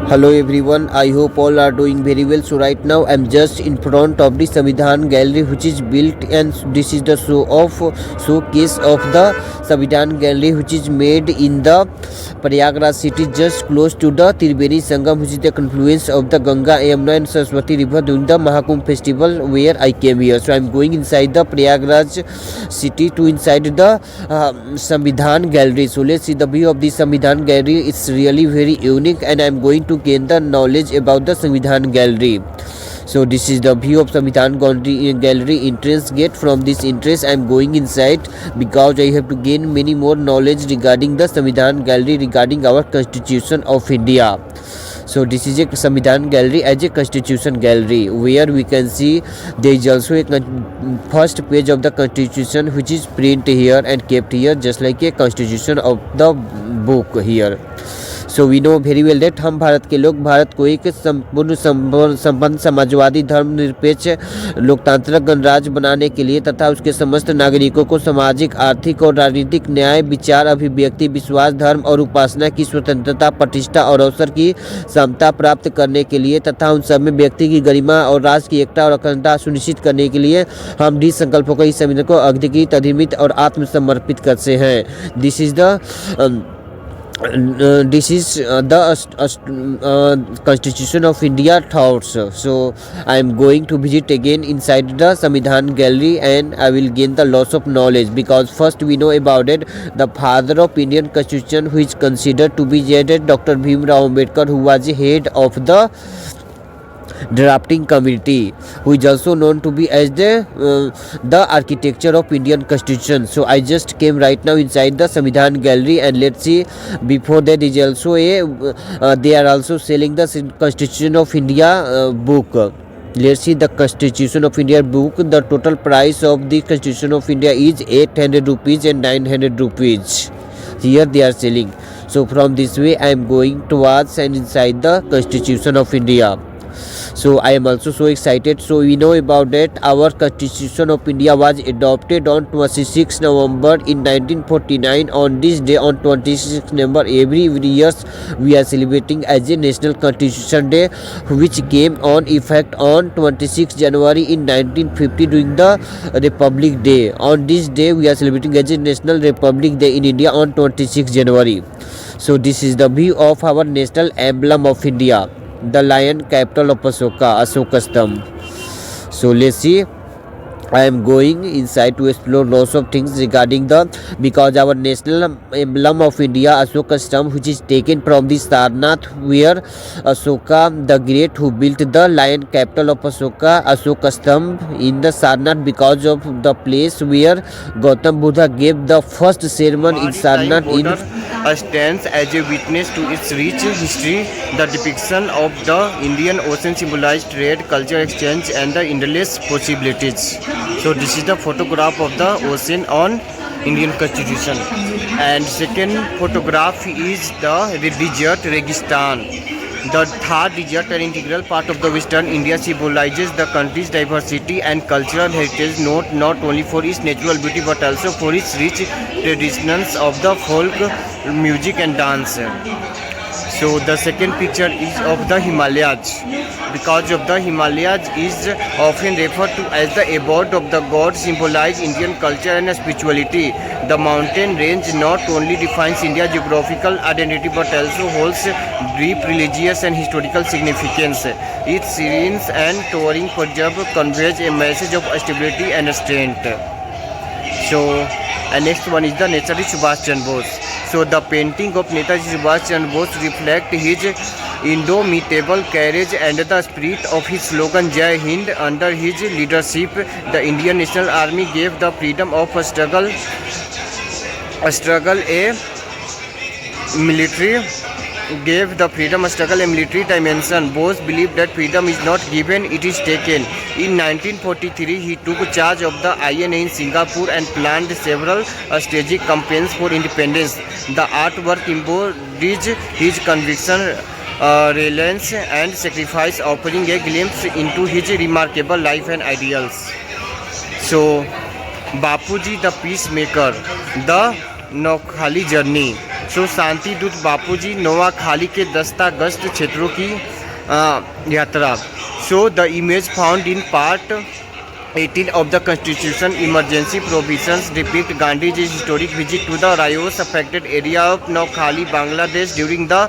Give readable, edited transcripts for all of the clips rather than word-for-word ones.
Hello everyone, I hope all are doing very well. So right now I'm just in front of the Samvidhan Gallery which is built, and this is the showcase of the Samvidhan Gallery which is made in the Prayagraj city, just close to the Triveni Sangam, which is the confluence of the Ganga, Yamuna and Saraswati river during the Mahakumbh festival where I came here. So I'm going inside the Prayagraj city to inside the Samvidhan Gallery. So let's see the view of the Samvidhan Gallery. It's really very unique and I'm going to gain the knowledge about the Samvidhan Gallery. So this is the view of Samvidhan Gallery entrance gate. From this entrance I am going inside because I have to gain many more knowledge regarding the Samvidhan Gallery, regarding our Constitution of India. So this is a Samvidhan Gallery as a Constitution Gallery, where we can see there is also a first page of the Constitution which is printed here and kept here just like a Constitution of the book here. So we know very well that हम भारत के लोग भारत को एक संपूर्ण संपन्न समाजवादी धर्मनिरपेक्ष लोकतांत्रिक गणराज्य बनाने के लिए तथा उसके समस्त नागरिकों को सामाजिक, आर्थिक और राजनीतिक न्याय, विचार, अभिव्यक्ति, विश्वास, धर्म और उपासना की स्वतंत्रता, प्रतिष्ठा और अवसर की समता प्राप्त करने के लिए तथा उन सब में व्यक्ति की गरिमा और राष्ट्र की एकता और अखंडता सुनिश्चित करने के लिए हम डी संकल्पों को इस संविधान को अधिकृत, अधिमित और आत्मसमर्पित करते हैं. This is the Constitution of India thoughts. So I am going to visit again inside the Samvidhan Gallery and I will gain the lots of knowledge, because first we know about it, the father of Indian Constitution, who is considered to be Dr. Bhim Rao Ambedkar, who was the head of the drafting committee, who is also known to be as the architecture of Indian Constitution. So I just came right now inside the Samvidhan Gallery and let's see, before that is also they are also selling the Constitution of India book. Let's see the Constitution of India book. The total price of the Constitution of India is 800 rupees and 900 rupees. Here they are selling. So from this way I am going towards and inside the Constitution of India. So I am also so excited. So we know about that our Constitution of India was adopted on 26 November in 1949. On this day, on 26 November, every year we are celebrating as a National Constitution Day, which came on effect on 26 January in 1950 during the Republic Day. On this day we are celebrating as a National Republic Day in India on 26 January. So this is the view of our national emblem of India, the lion, capital of Ashoka Stamp. So let's see, I am going inside to explore lots of things regarding because our national emblem of India, Ashoka Stamp, which is taken from the Sarnath, where Ashoka the Great, who built the lion capital of Ashoka Stamp in the Sarnath, because of the place where Gautam Buddha gave the first sermon in Sarnath stands as a witness to its rich history. The depiction of the Indian Ocean symbolized trade, culture exchange and the endless possibilities. So this is the photograph of the ocean on Indian Constitution. And second photograph is the desert Registan. The Thar desert, an integral part of the Western India, symbolizes the country's diversity and cultural heritage, not only for its natural beauty but also for its rich traditions of the folk music and dance. So the second picture is of the Himalayas, because of the Himalayas is often referred to as the abode of the gods, symbolize Indian culture and spirituality. The mountain range not only defines India's geographical identity but also holds deep religious and historical significance. Its serene and towering preserve conveys a message of stability and strength. So next one is the Netaji Subhash Chandra Bose. So the painting of Netaji Subhash Chandra Bose reflect his indomitable courage and the spirit of his slogan Jai Hind. Under his leadership, the Indian National Army gave the freedom of struggle a military dimension. Bose believed that freedom is not given, it is taken. In 1943, he took charge of the INA in Singapore and planned several strategic campaigns for independence. The artwork embodies his conviction, reliance and sacrifice, offering a glimpse into his remarkable life and ideals. So Bapuji the Peacemaker, the Noakhali Journey. सो शांति दूत बापूजी नोआखाली के दस्तागस्त क्षेत्रों की यात्रा. So the image found in part 18 of the Constitution emergency provisions depict Gandhiji's historic visit to the riots affected area of Noakhali, Bangladesh during the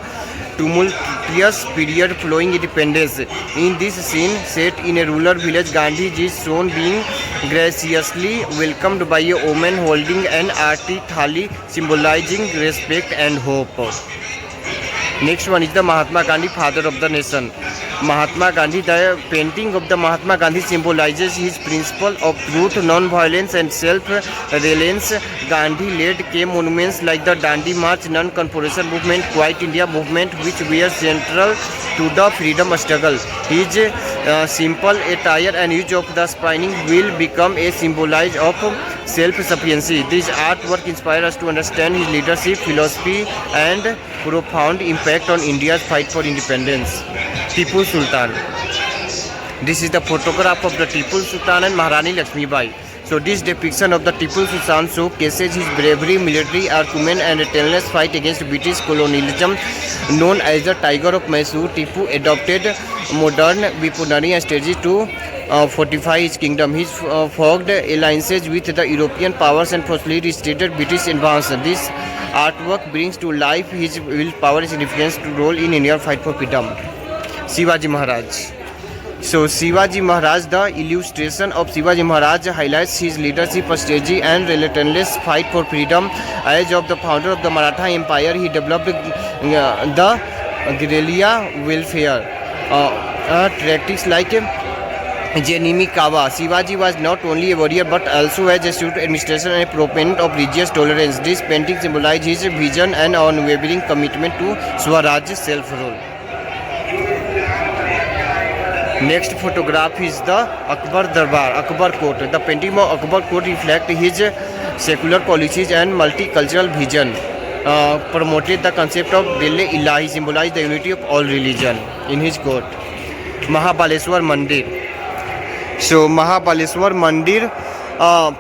tumultuous period following independence. In this scene, set in a rural village, Gandhiji is shown being graciously welcomed by a woman holding an aarti thali symbolizing respect and hope. Next one is the Mahatma Gandhi, father of the nation. Mahatma Gandhi, the painting of the Mahatma Gandhi symbolizes his principle of truth, non-violence and self-reliance. Gandhi led key monuments like the Dandi March, Non-Conformation Movement, Quiet India Movement, which were central to the freedom struggle. His simple attire and use of the spinning wheel become a symbol of self-sufficiency. This artwork inspires us to understand his leadership, philosophy and profound impact on India's fight for independence. Tipu Sultan. This is the photograph of the Tipu Sultan and Maharani Lakshmibai. So this depiction of the Tipu Sultan showcases his bravery, military acumen and relentless fight against British colonialism. Known as the Tiger of Mysore, Tipu adopted modern weaponry strategy to fortify his kingdom. He forged alliances with the European powers and forcefully restricted British advance. This artwork brings to life his willpower and significant role in India's fight for freedom. Shivaji Maharaj. So Shivaji Maharaj, the illustration of Shivaji Maharaj highlights his leadership strategy and relentless fight for freedom. As of the founder of the Maratha Empire, he developed the guerrilla warfare tactics like Janimi Kawa. Shivaji was not only a warrior but also as a astute administrator and a proponent of religious tolerance. This painting symbolizes his vision and unwavering commitment to Swaraj self-rule. Next photograph is the Akbar Darbar, Akbar Court. The painting of Akbar Court reflects his secular policies and multicultural vision. Promoted the concept of Dil-e Ilahi, symbolized the unity of all religion in his court. Mahabaleshwar Mandir. So Mahabaleshwar Mandir,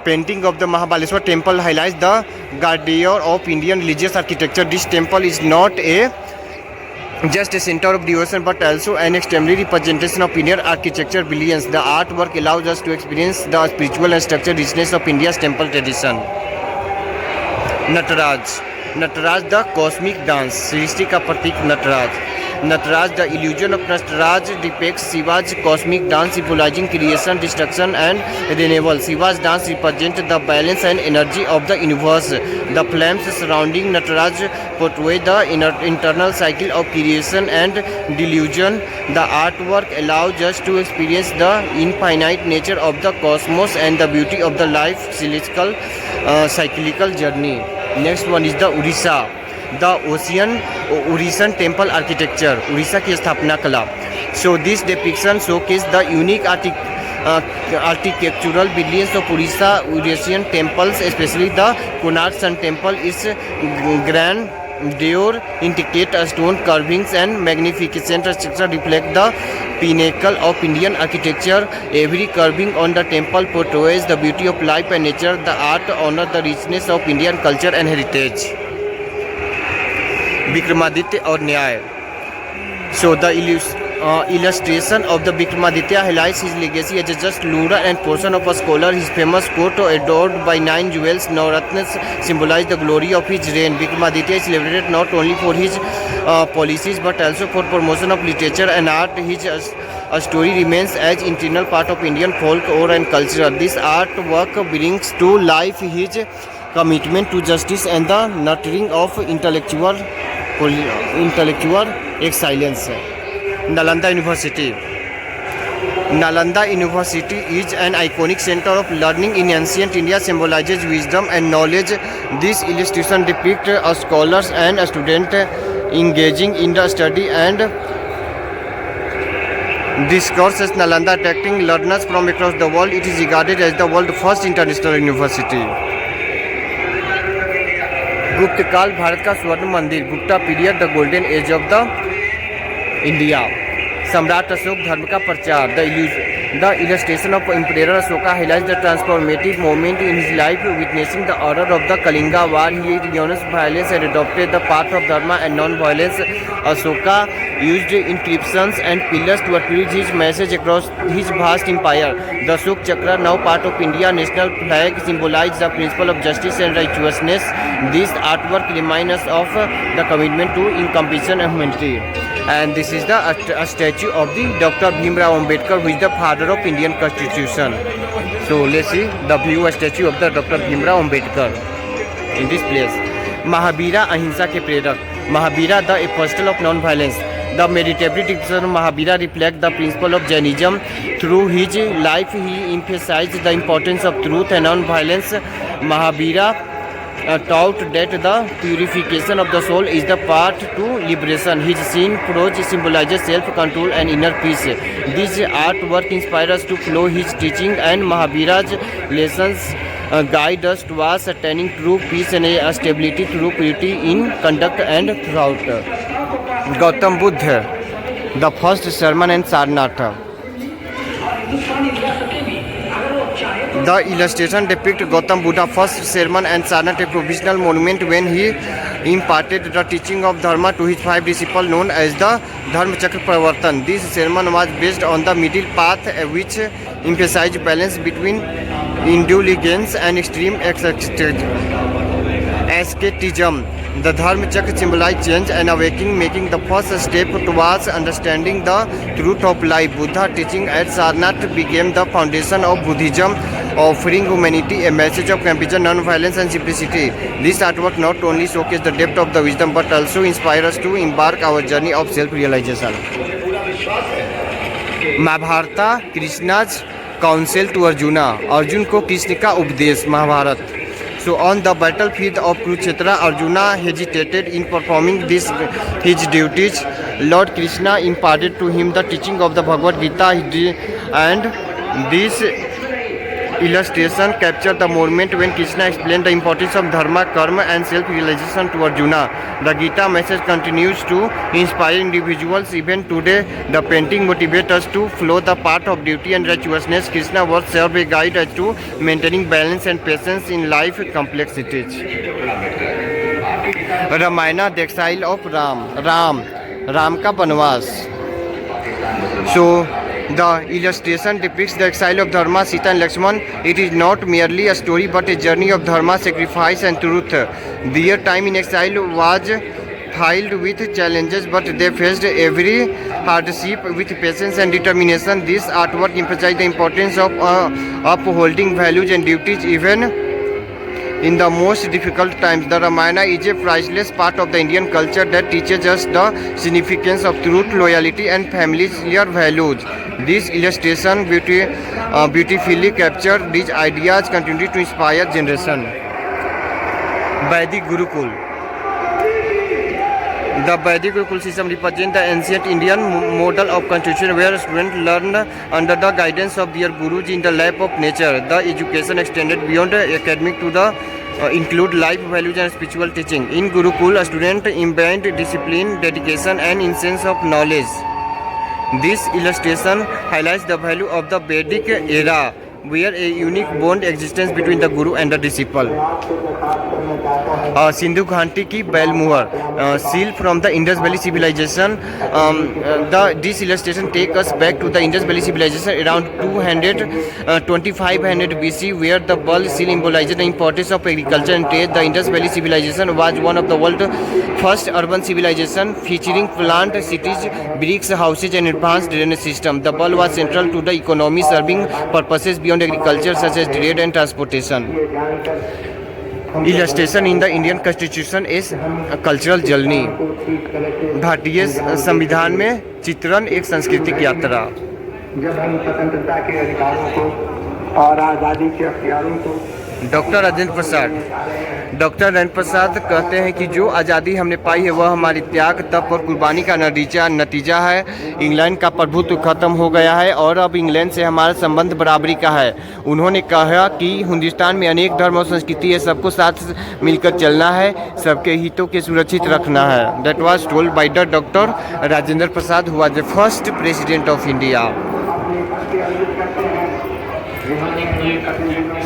painting of the Mahabaleshwar temple highlights the grandeur of Indian religious architecture. This temple is not just a center of devotion but also an extremely representation of Indian architecture brilliance. The artwork allows us to experience the spiritual and structural richness of India's temple tradition. Nataraj. Nataraj, the cosmic dance. Srishti ka pratik Nataraj. Nataraj, the illusion of Nataraj depicts Shiva's cosmic dance symbolizing creation, destruction and renewal. Shiva's dance represents the balance and energy of the universe. The flames surrounding Nataraj portray the internal cycle of creation and delusion. The artwork allows us to experience the infinite nature of the cosmos and the beauty of the life cyclical journey. Next one is the Odisha. The Orisian temple architecture, Orissa की स्थापना कला. So this depiction showcases the unique architectural brilliance of Orisian temples, especially the Konark Sun Temple. Its grandeur, intricate stone carvings and magnificent structure reflect the pinnacle of Indian architecture. Every carving on the temple portrays the beauty of life and nature. The art honors the richness of Indian culture and heritage. Vikramaditya or Nyaya. So the illustration of the Vikramaditya highlights his legacy as a just ruler and portion of a scholar. His famous coat, adored by 9 jewels, Navratnas, symbolize the glory of his reign. Vikramaditya is celebrated not only for his policies but also for promotion of literature and art. His story remains as integral part of Indian folklore and culture. This artwork brings to life his commitment to justice and the nurturing of intellectual excellence. Nalanda University. Nalanda University is an iconic center of learning in ancient India, symbolizes wisdom and knowledge. This illustration depicts scholars and students engaging in the study and discourses. Nalanda attracting learners from across the world. It is regarded as the world's first international university. गुप्त काल भारत का स्वर्ण मंदिर. Gupta period, the golden age of the India. सम्राट अशोक धर्म का प्रचार। The illustration of Emperor Ashoka highlights the transformative moment in his life, witnessing the horror of the Kalinga War. He renounced violence and adopted the path of dharma and non-violence. Ashoka used inscriptions and pillars to advance his message across his vast empire. The Ashok Chakra, now part of India national flag, symbolizes the principle of justice and righteousness. This artwork reminds us of the commitment to compassion and humanity. And this is the a statue of the Dr. Bhimrao Ambedkar, who is the father of Indian Constitution. So let's see the view a statue of the Dr. Bhimrao Ambedkar in this place. Mahabira अहिंसा के प्रेरक. Mahabira, the apostle of non-violence. The meditative teachings of Mahabira reflect the principle of Jainism. Through his life, he emphasized the importance of truth and non-violence. Mahabira taught that the purification of the soul is the path to liberation. His scene prose symbolizes self-control and inner peace. This artwork inspires us to follow his teaching, and Mahabira's lessons guide us towards attaining true peace and stability through purity in conduct and thought. Gautam Buddha, the first sermon and Sarnath. The illustration depicts Gautam Buddha's first sermon and Sarnath, a provisional monument when he imparted the teaching of Dharma to his 5 disciples known as the Dharmachakra Pravartan. This sermon was based on the middle path, which emphasized balance between indulgence and extreme asceticism. The Dharmachakra symbolizes change and awakening, making the first step towards understanding the truth of life. Buddha's teaching at Sarnath became the foundation of Buddhism, offering humanity a message of compassion, non-violence and simplicity. This artwork not only showcases the depth of the wisdom but also inspires us to embark our journey of self-realization. Mahabharata, Krishna's counsel to Arjuna. Arjun को कृष्ण का उपदेश. Mahabharat. So on the battlefield of Kurukshetra, Arjuna hesitated in performing his duties. Lord Krishna imparted to him the teaching of the Bhagavad Gita, and this illustration captured the moment when Krishna explained the importance of dharma, karma and self-realization to Arjuna. The Gita message continues to inspire individuals even today. The painting motivates us to follow the path of duty and righteousness. Krishna was serve a guide as to maintaining balance and patience in life complexities. Ramayana, the exile of Ram का वनवास. So the illustration depicts the exile of Dharma, Sita and Lakshman. It is not merely a story but a journey of Dharma, sacrifice and truth. Their time in exile was filled with challenges, but they faced every hardship with patience and determination. This artwork emphasizes the importance of upholding values and duties even in the most difficult times. The Ramayana is a priceless part of the Indian culture that teaches us the significance of truth, loyalty and familiar values. This illustration beautifully captures these ideas, continue to inspire generation. Vedic Gurukul. The Vedic Gurukul system represents the ancient Indian model of constitution where students learn under the guidance of their gurus in the lap of nature. The education extended beyond academic to the include life values and spiritual teaching. In Gurukul, a student imbibed discipline, dedication and sense of knowledge. This illustration highlights the value of the Vedic era, where a unique bond exists between the guru and the disciple. Sindhu Ghanti ki Belmuhar, seal from the Indus Valley civilization. This illustration takes us back to the Indus Valley civilization around 2500 BC, where the Bal seal symbolizes the importance of agriculture and trade. The Indus Valley civilization was one of the world's first urban civilization, featuring plant cities, bricks houses and advanced drainage system. The Bal was central to the economy, serving purposes beyond agriculture such as trade and transportation. Illustration in the Indian Constitution is a cultural journey. भारतीय संविधान में चित्रण एक सांस्कृतिक यात्रा. जब हम स्वतंत्रता के अधिकारों को और आज़ादी के अख्तियारों को डॉक्टर राजेंद्र प्रसाद। डॉक्टर राजेंद्र प्रसाद कहते हैं कि जो आज़ादी हमने पाई है वह हमारी त्याग, तप और कुर्बानी का नतीजा है। इंग्लैंड का प्रभुत्व खत्म हो गया है और अब इंग्लैंड से हमारा संबंध बराबरी का है। उन्होंने कहा कि हिंदुस्तान में अनेक धर्म और संस्कृति है, सबको साथ मिलकर चलना है, सबके हितों के सुरक्षित रखना है। That was told by the doctor Rajendra Prasad who was the first president of India.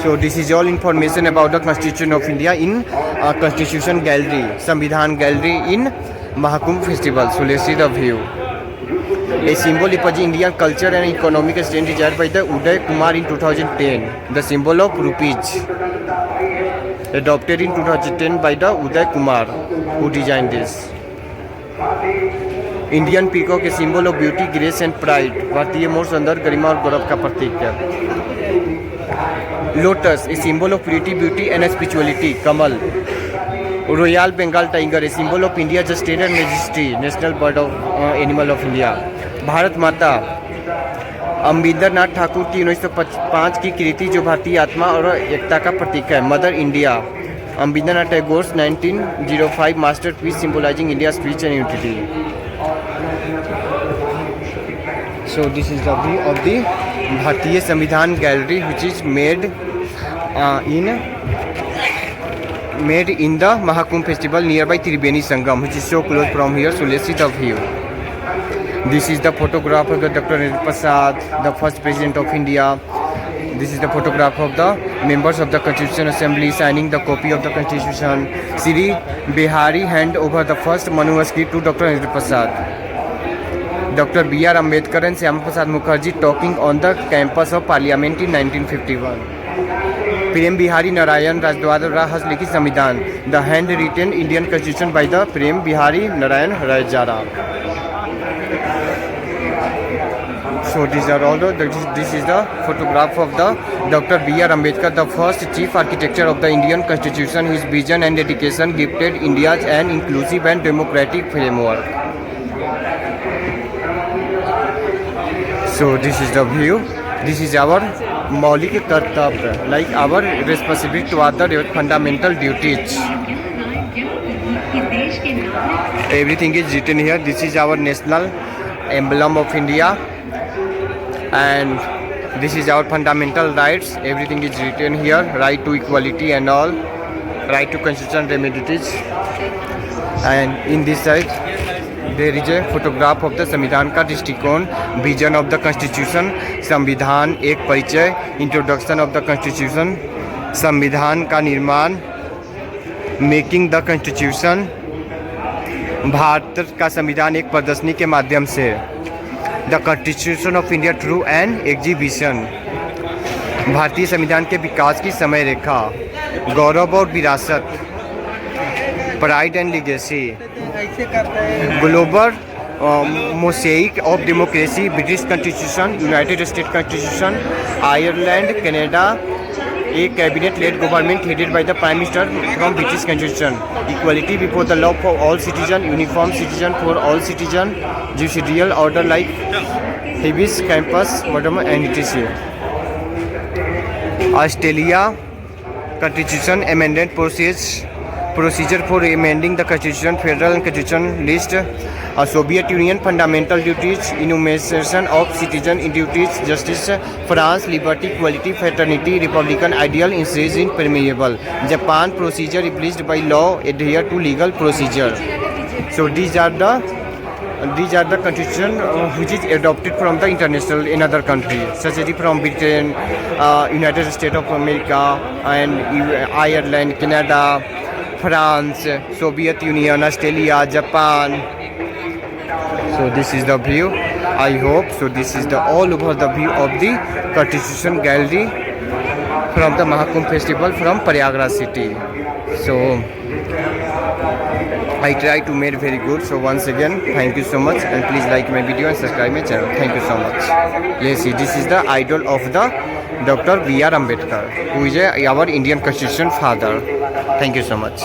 So this is all information about the Constitution of India in Constitution Gallery, Samvidhan Gallery in Mahakumbh Festival. So let's see the view. A symbol representing Indian culture and economic strength designed by the Uday Kumar in 2010. The symbol of rupees, adopted in 2010 by the Uday Kumar, who designed this. Indian peacock, a symbol of beauty, grace and pride. भारतीय मोर सौंदर्य, गरिमा और गौरव का प्रतीक है। Lotus, a symbol of purity, beauty and spirituality. कमल। Royal Bengal tiger, a symbol of India's state and majesty, national bird of animal of India. Bharat माता, अम्बिंदरनाथ ठाकुर की 1905 की कृति जो भारतीय आत्मा और एकता का प्रतीक है। Mother India, Abanindranath Tagore's 1905 masterpiece symbolising India speech and unity. So this is the view of the Bharatiya Samvidhan gallery which is made in the Mahakumbh festival nearby Tribeni Sangam, which is so close from here. So let's see the view. This is the photograph of the Dr. Rajendra Prasad, the first president of India. This is the photograph of the members of the Constitution Assembly signing the copy of the Constitution. Sri Bihari hand over the first manuscript to Dr. Rajendra Prasad. Dr. B.R. Ambedkar and Syama Prasad Mukherjee talking on the campus of Parliament in 1951. Prem Bihari Narayan Rajdwara has लिखित संविधान. The handwritten Indian Constitution by the Prem Bihari Narayan Rajdwara. So these are all this is the photograph of the Dr. B.R. Ambedkar, the first chief architect of the Indian Constitution. His vision and dedication gifted India an inclusive and democratic framework. So this is the view. This is our मौलिक कर्तव्य, like our responsibility to other fundamental duties. Everything is written here. This is our national emblem of India, and this is our fundamental rights. Everything is written here. Right to equality and all, right to constitutional remedies. And in this side there is a photograph of the संविधान का दृष्टिकोण, vision of the constitution, संविधान एक परिचय, introduction of the constitution, संविधान का निर्माण, making the constitution, Bharat का संविधान एक प्रदर्शनी के माध्यम से, the constitution of India through an exhibition, भारतीय संविधान के विकास की समय रेखा, गौरव और विरासत, pride and legacy, global mosaic of democracy, British constitution, United State constitution, Ireland, Canada, a cabinet-led government headed by the Prime Minister from British Constitution, equality before the law for all citizens, uniform citizen for all citizens, judicial order like habeas corpus, and etc. Australia Constitution amendment procedure for amending the Constitution, Federal and Constitution list, Soviet Union fundamental duties, enumeration of citizen duties, justice, France liberty, equality, fraternity, republican ideal, increase in permeable, Japan procedure replaced by law, adhere to legal procedure. So these are the constitution which is adopted from the international in other countries such as from Britain, United States of America, and Ireland, Canada, France, Soviet Union, Australia, Japan. So this is the view. I hope so. This is the all over the view of the Constitution Gallery from the Mahakumbh Festival from Prayagraj city. So I try to make very good. So once again, thank you so much, and please like my video and subscribe my channel. Thank you so much. Let's see. This is the idol of the Dr. B.R. Ambedkar, who is our Indian Constitution father. Thank you so much.